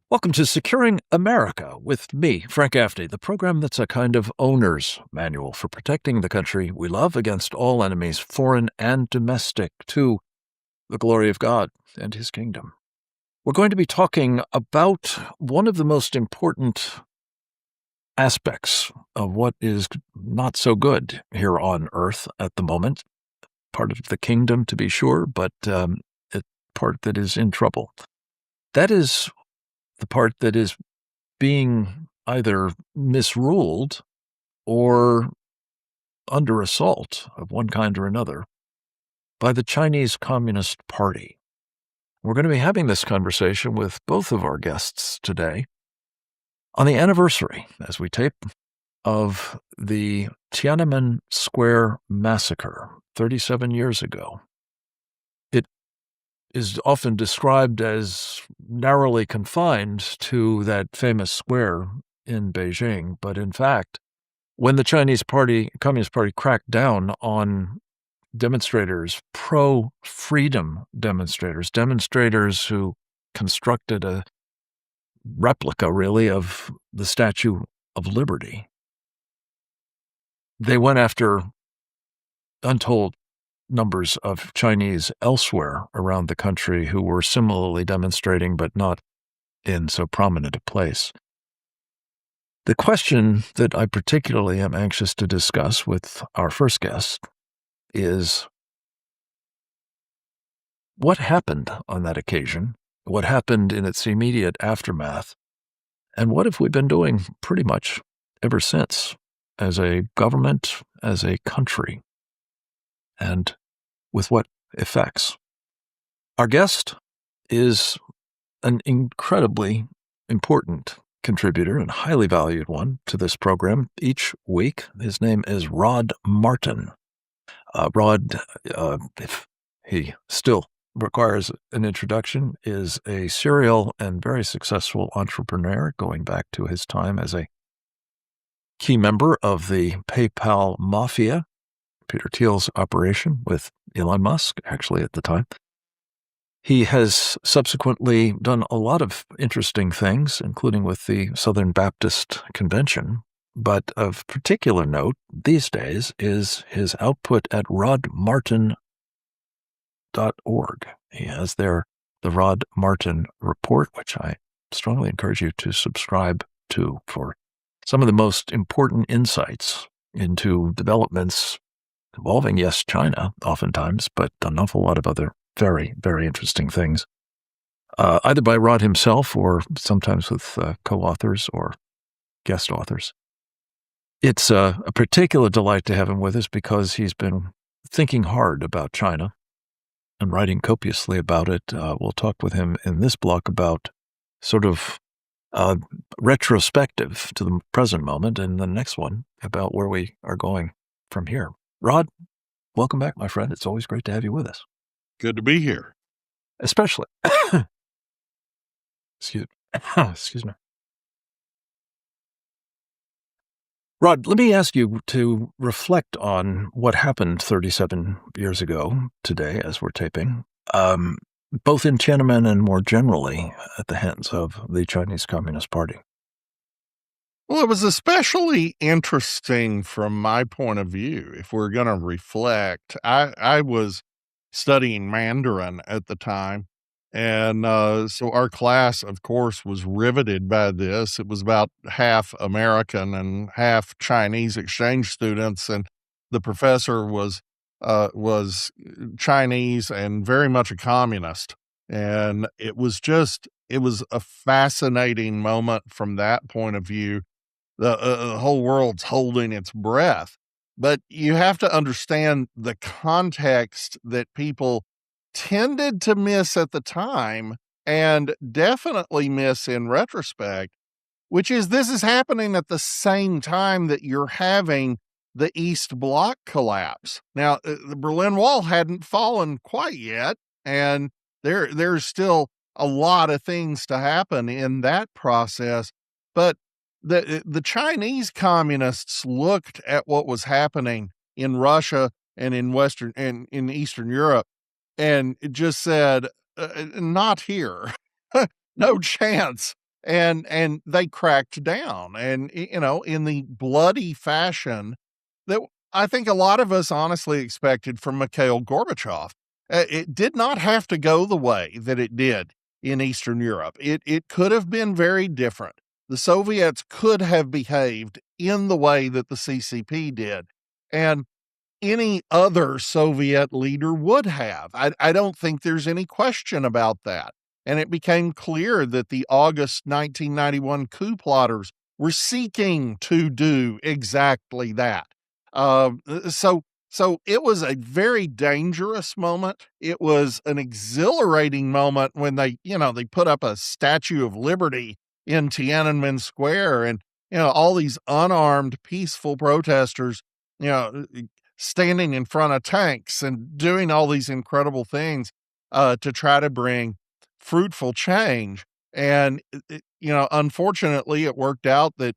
Welcome to Securing America with me, Frank Gaffney, the program that's a kind of owner's manual for protecting the country we love against all enemies, foreign and domestic, to the glory of God and His kingdom. We're going to be talking about one of the most important aspects of what is not so good here on Earth at the moment, part of the kingdom to be sure, but a part that is in trouble. That is the part that is being either misruled or under assault of one kind or another by the Chinese Communist Party. We're going to be having this conversation with both of our guests today on the anniversary, as we tape, of the Tiananmen Square Massacre 37 years ago. It is often described as narrowly confined to that famous square in Beijing, but in fact, when the Communist Party cracked down on demonstrators, pro-freedom demonstrators who constructed a replica, really, of the Statue of Liberty, they went after untold numbers of Chinese elsewhere around the country who were similarly demonstrating, but not in so prominent a place. The question that I particularly am anxious to discuss with our first guest is what happened on that occasion, what happened in its immediate aftermath, and what have we been doing pretty much ever since as a government, as a country, and with what effects. Our guest is an incredibly important contributor and highly valued one to this program each week. His name is Rod Martin. Rod, if he still requires an introduction, is a serial and very successful entrepreneur going back to his time as a key member of the PayPal Mafia, Peter Thiel's operation with Elon Musk, actually at the time. He has subsequently done a lot of interesting things, including with the Southern Baptist Convention, but of particular note these days is his output at rodmartin.org. He has there the Rod Martin Report, which I strongly encourage you to subscribe to for some of the most important insights into developments involving, yes, China oftentimes, but an awful lot of other very, very interesting things, either by Rod himself or sometimes with co-authors or guest authors. It's a particular delight to have him with us because he's been thinking hard about China and writing copiously about it. We'll talk with him in this block about sort of retrospective to the present moment, and the next one about where we are going from here. Rod, welcome back, my friend. It's always great to have you with us. Good to be here. Especially, excuse me. Rod, let me ask you to reflect on what happened 37 years ago today as we're taping, both in Tiananmen and more generally at the hands of the Chinese Communist Party. Well, it was especially interesting from my point of view. If we're going to reflect, I was studying Mandarin at the time. And so our class, of course, was riveted by this. It was about half American and half Chinese exchange students. And the professor was Chinese and very much a communist. And it was a fascinating moment from that point of view. The whole world's holding its breath. But you have to understand the context that people tended to miss at the time and definitely miss in retrospect, which is this is happening at the same time that you're having the East Bloc collapse. Now, the Berlin Wall hadn't fallen quite yet, and there's still a lot of things to happen in that process, but the Chinese communists looked at what was happening in Russia and in Eastern Europe, and it just said, not here, no chance. and they cracked down, and in the bloody fashion that I think a lot of us honestly expected from Mikhail Gorbachev. It did not have to go the way that it did in Eastern Europe. It could have been very different. The Soviets could have behaved in the way that the CCP did, and any other Soviet leader would have. I don't think there's any question about that. And it became clear that the August 1991 coup plotters were seeking to do exactly that. So it was a very dangerous moment. It was an exhilarating moment when they put up a Statue of Liberty in Tiananmen Square, and all these unarmed, peaceful protesters, you know, standing in front of tanks and doing all these incredible things to try to bring fruitful change. And, unfortunately, it worked out that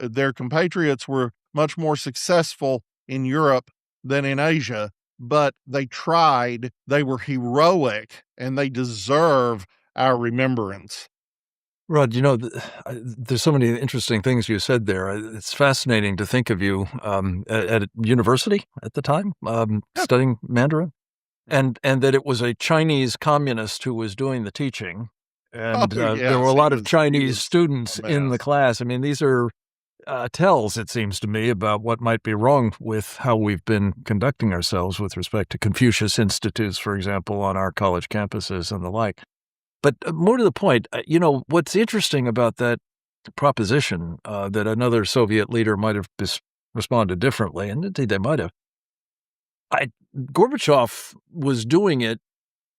their compatriots were much more successful in Europe than in Asia, but they tried, they were heroic, and they deserve our remembrance. Rod, there's so many interesting things you said there. It's fascinating to think of you at university at the time, Yeah. studying Mandarin, and that it was a Chinese communist who was doing the teaching, Oh, and there were a yes, lot of he Chinese was a students in the mess. class. I mean, these are tells, it seems to me, about what might be wrong with how we've been conducting ourselves with respect to Confucius Institutes, for example, on our college campuses and the like. But more to the point, what's interesting about that proposition that another Soviet leader might have responded differently, and indeed they might have. Gorbachev was doing it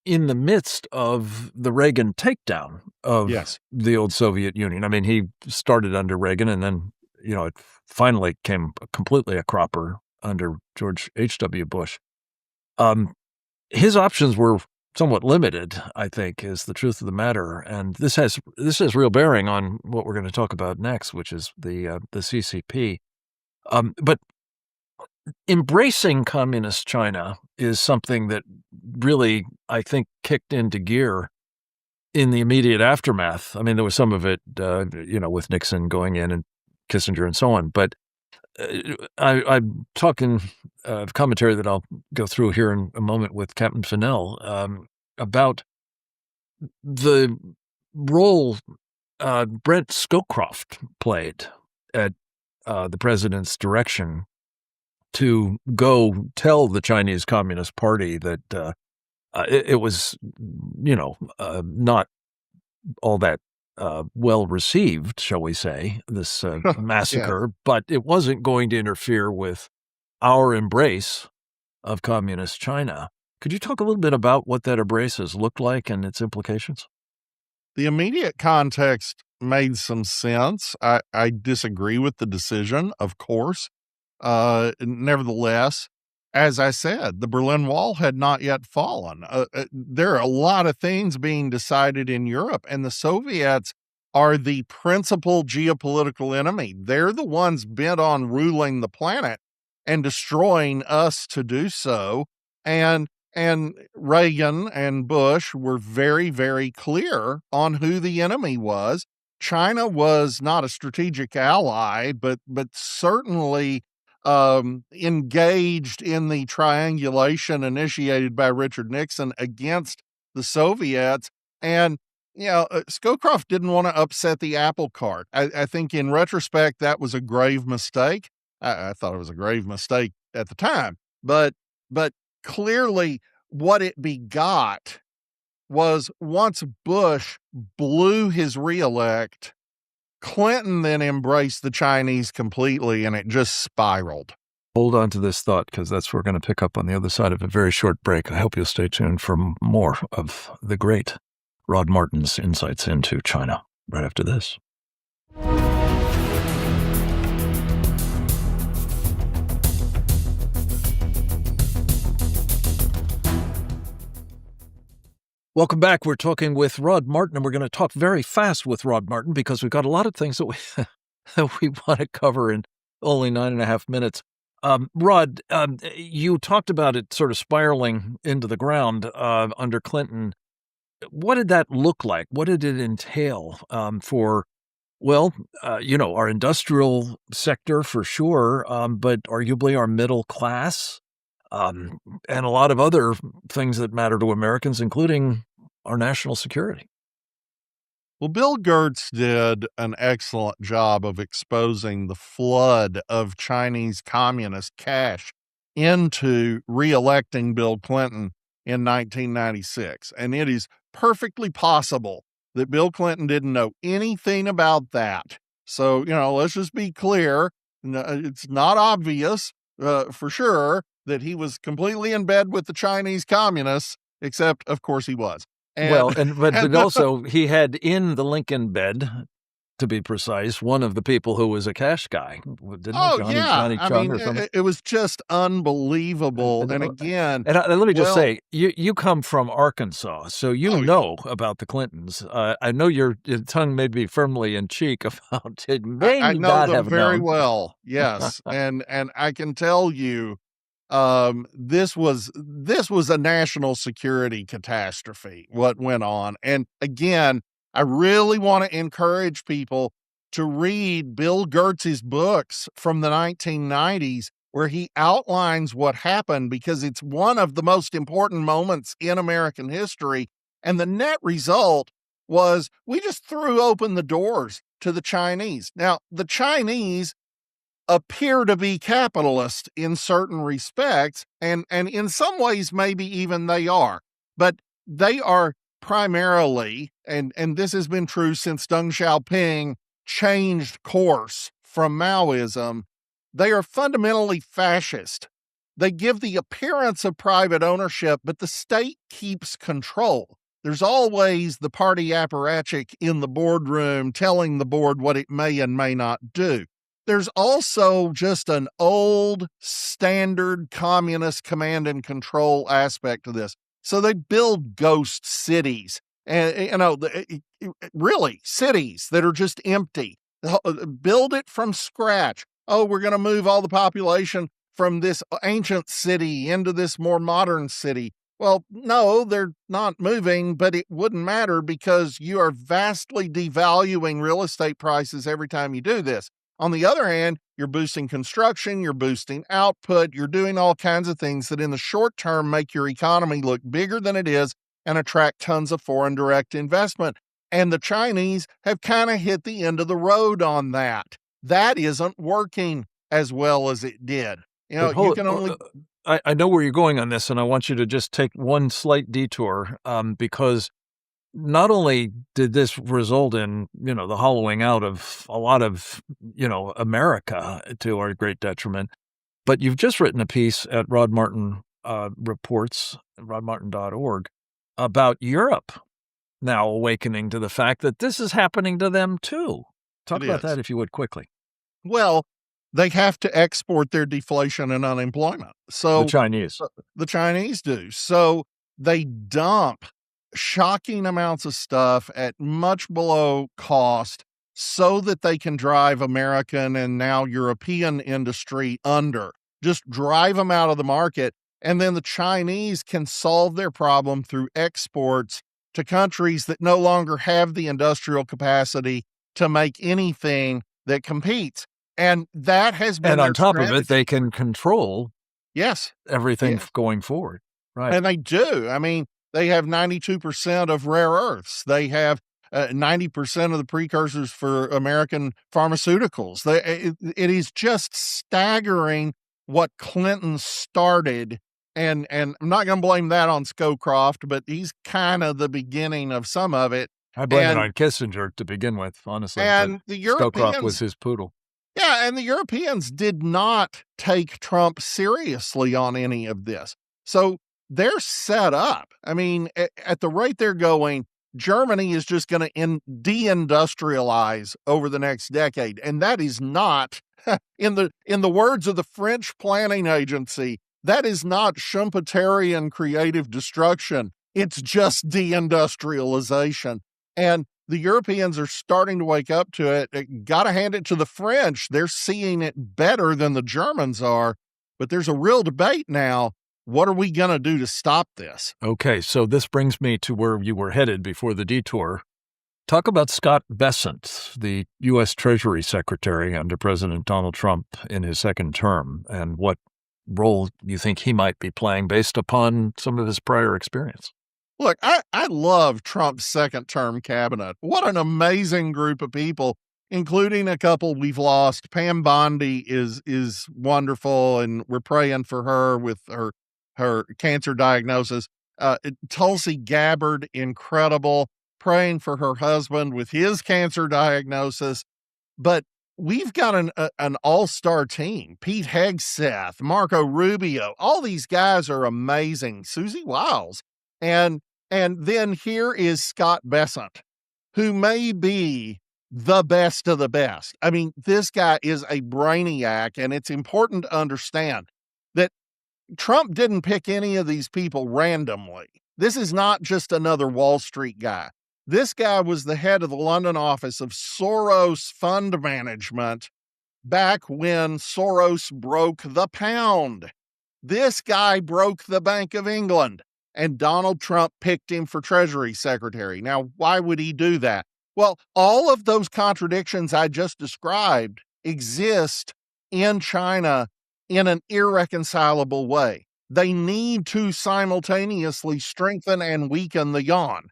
in the midst of the Reagan takedown of Yes. the old Soviet Union. I mean, he started under Reagan, and then it finally came completely a cropper under George H.W. Bush. His options were somewhat limited, I think, is the truth of the matter, and this has real bearing on what we're going to talk about next, which is the CCP. But embracing communist China is something that really, I think, kicked into gear in the immediate aftermath. I mean, there was some of it, with Nixon going in and Kissinger and so on, but I'm talking commentary that I'll go through here in a moment with Captain Fennell about the role Brent Scowcroft played at the president's direction to go tell the Chinese Communist Party that it was, not all that well received, shall we say, this Yes. massacre, but it wasn't going to interfere with our embrace of communist China. Could you talk a little bit about what that embrace has looked like and its implications? The immediate context made some sense. I disagree with the decision, of course. Nevertheless, as I said, the Berlin Wall had not yet fallen. There are a lot of things being decided in Europe, and the Soviets are the principal geopolitical enemy. They're the ones bent on ruling the planet and destroying us to do so. And Reagan and Bush were very, very clear on who the enemy was. China was not a strategic ally, but certainly engaged in the triangulation initiated by Richard Nixon against the Soviets. And, Scowcroft didn't want to upset the apple cart. I think in retrospect, that was a grave mistake. I thought it was a grave mistake at the time, but clearly what it begot was once Bush blew his reelect, Clinton then embraced the Chinese completely, and it just spiraled. Hold on to this thought, because that's what we're going to pick up on the other side of a very short break. I hope you'll stay tuned for more of the great Rod Martin's insights into China right after this. Welcome back. We're talking with Rod Martin, and we're going to talk very fast with Rod Martin because we've got a lot of things that we want to cover in only 9.5 minutes. Rod, you talked about it sort of spiraling into the ground under Clinton. what did that look like? What did it entail for, well, our industrial sector for sure, but arguably our middle class, um, and a lot of other things that matter to Americans, including our national security? Well, Bill Gates did an excellent job of exposing the flood of Chinese communist cash into reelecting Bill Clinton in 1996. And it is perfectly possible that Bill Clinton didn't know anything about that. So, let's just be clear. It's not obvious for sure that he was completely in bed with the Chinese communists, except, of course, he was. Well, And, but also he had in the Lincoln bed, to be precise, one of the people who was a cash guy, didn't he? oh, Johnny yeah. Johnny I Chung mean, or something. it was just unbelievable. And again, Let me just well, say, you come from Arkansas, so you oh, know about the Clintons. I know your tongue may be firmly in cheek about it. May I know not them have very known. well. Yes. And I can tell you, this was a national security catastrophe, what went on. And again, I really want to encourage people to read Bill Gates' books from the 1990s, where he outlines what happened, because it's one of the most important moments in American history. And the net result was we just threw open the doors to the Chinese. Now, the Chinese appear to be capitalist in certain respects, and in some ways maybe even they are, but they are primarily, and this has been true since Deng Xiaoping changed course from Maoism, they are fundamentally fascist. They give the appearance of private ownership, but the state keeps control. There's always the party apparatchik in the boardroom telling the board what it may and may not do. There's also just an old standard communist command and control aspect to this. So they build ghost cities, and really cities that are just empty. Build it from scratch. Oh, we're going to move all the population from this ancient city into this more modern city. Well, no, they're not moving, but it wouldn't matter because you are vastly devaluing real estate prices every time you do this. On the other hand, you're boosting construction, you're boosting output, you're doing all kinds of things that in the short term make your economy look bigger than it is and attract tons of foreign direct investment. And the Chinese have kind of hit the end of the road on that. That isn't working as well as it did. But You can only. I know where you're going on this, and I want you to just take one slight detour, because not only did this result in, the hollowing out of a lot of, America to our great detriment, but you've just written a piece at Rod Martin Reports, rodmartin.org, about Europe now awakening to the fact that this is happening to them too. Talk It about is. that, if you would, quickly. Well, they have to export their deflation and unemployment. So The Chinese. the Chinese do. So they dump shocking amounts of stuff at much below cost so that they can drive American and now European industry under. Just drive them out of the market. And then the Chinese can solve their problem through exports to countries that no longer have the industrial capacity to make anything that competes. And that has been And their on top of it, strategy. they can control Yes. everything Yes. going forward. Right. And they do. I mean, they have 92% of rare earths. They have 90% of the precursors for American pharmaceuticals. It is just staggering what Clinton started. And I'm not going to blame that on Scowcroft, but he's kind of the beginning of some of it. I blame it And on Kissinger to begin with, honestly, but and the Scowcroft was Europeans, his poodle. yeah, and the Europeans did not take Trump seriously on any of this. So they're set up. I mean, at the rate they're going, Germany is just going to deindustrialize over the next decade, and that is not, in the words of the French planning agency, that is not Schumpeterian creative destruction. It's just deindustrialization. And the Europeans are starting to wake up to it. Got to hand it to the French. They're seeing it better than the Germans are. But there's a real debate now. What are we going to do to stop this? Okay, so this brings me to where you were headed before the detour. Talk about Scott Bessent, the U.S. Treasury Secretary under President Donald Trump in his second term, and what role you think he might be playing based upon some of his prior experience. Look, I love Trump's second-term cabinet. What an amazing group of people, including a couple we've lost. Pam Bondi is wonderful, and we're praying for her with her cancer diagnosis. Tulsi Gabbard, incredible, praying for her husband with his cancer diagnosis. But we've got an all-star team. Pete Hegseth, Marco Rubio, all these guys are amazing. Susie Wiles. And then here is Scott Bessent, who may be the best of the best. I mean, this guy is a brainiac, and it's important to understand that Trump didn't pick any of these people randomly. This is not just another Wall Street guy. This guy was the head of the London office of Soros Fund Management back when Soros broke the pound. This guy broke the Bank of England, and Donald Trump picked him for Treasury Secretary. Now, why would he do that? Well, all of those contradictions I just described exist in China in an irreconcilable way. They need to simultaneously strengthen and weaken the yuan.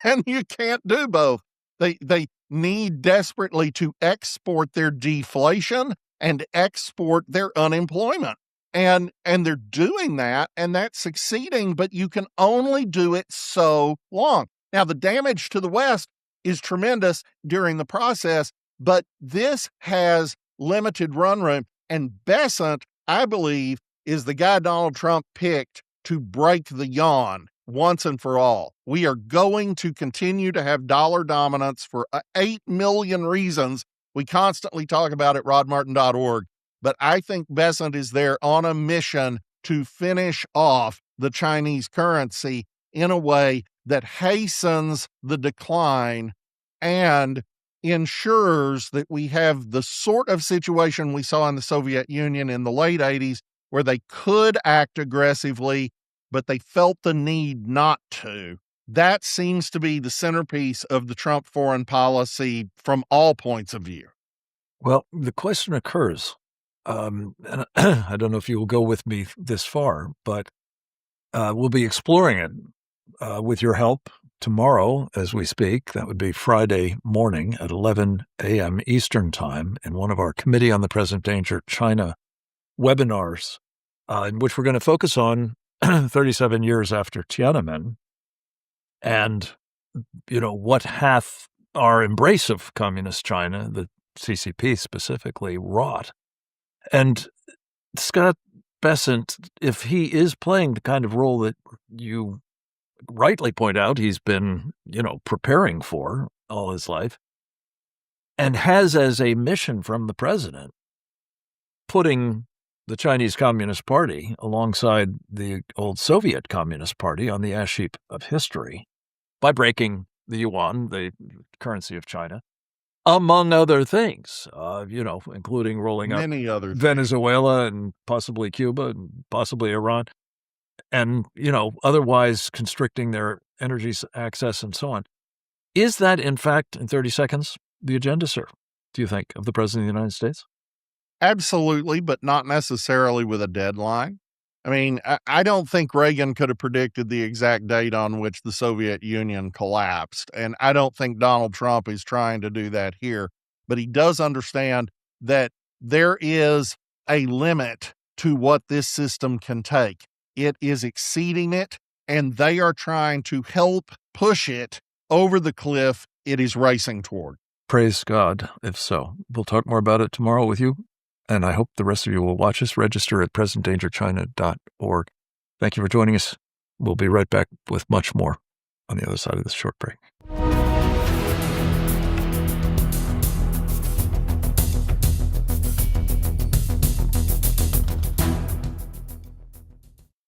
And you can't do both. They need desperately to export their deflation and export their unemployment. And they're doing that, and that's succeeding, but you can only do it so long. Now, the damage to the West is tremendous during the process, but this has limited run room. And Bessent, I believe, is the guy Donald Trump picked to break the yuan once and for all. We are going to continue to have dollar dominance for 8 million reasons. We constantly talk about it, rodmartin.org. But I think Bessent is there on a mission to finish off the Chinese currency in a way that hastens the decline and ensures that we have the sort of situation we saw in the Soviet Union in the late 80s, where they could act aggressively, but they felt the need not to. That seems to be the centerpiece of the Trump foreign policy from all points of view. Well, the question occurs, and I don't know if you will go with me this far, but we'll be exploring it with your help tomorrow as we speak. That would be Friday morning at 11 a.m. Eastern Time in one of our Committee on the Present Danger China webinars, in which we're going to focus on 37 years after Tiananmen and, what hath our embrace of communist China, the CCP specifically, wrought. And Scott Bessent, if he is playing the kind of role that you rightly point out he's been, preparing for all his life, and has as a mission from the president putting the Chinese Communist Party alongside the old Soviet Communist Party on the ash heap of history by breaking the yuan, the currency of China, among other things, including rolling up Many other Venezuela and possibly Cuba and possibly Iran, and, otherwise constricting their energy access and so on. Is that, in fact, in 30 seconds, the agenda, sir, do you think, of the President of the United States? Absolutely, but not necessarily with a deadline. I mean, I don't think Reagan could have predicted the exact date on which the Soviet Union collapsed, and I don't think Donald Trump is trying to do that here. But he does understand that there is a limit to what this system can take. It is exceeding it, and they are trying to help push it over the cliff it is racing toward. Praise God, if so. We'll talk more about it tomorrow with you. And I hope the rest of you will watch us. Register at presentdangerchina.org. Thank you for joining us. We'll be right back with much more on the other side of this short break.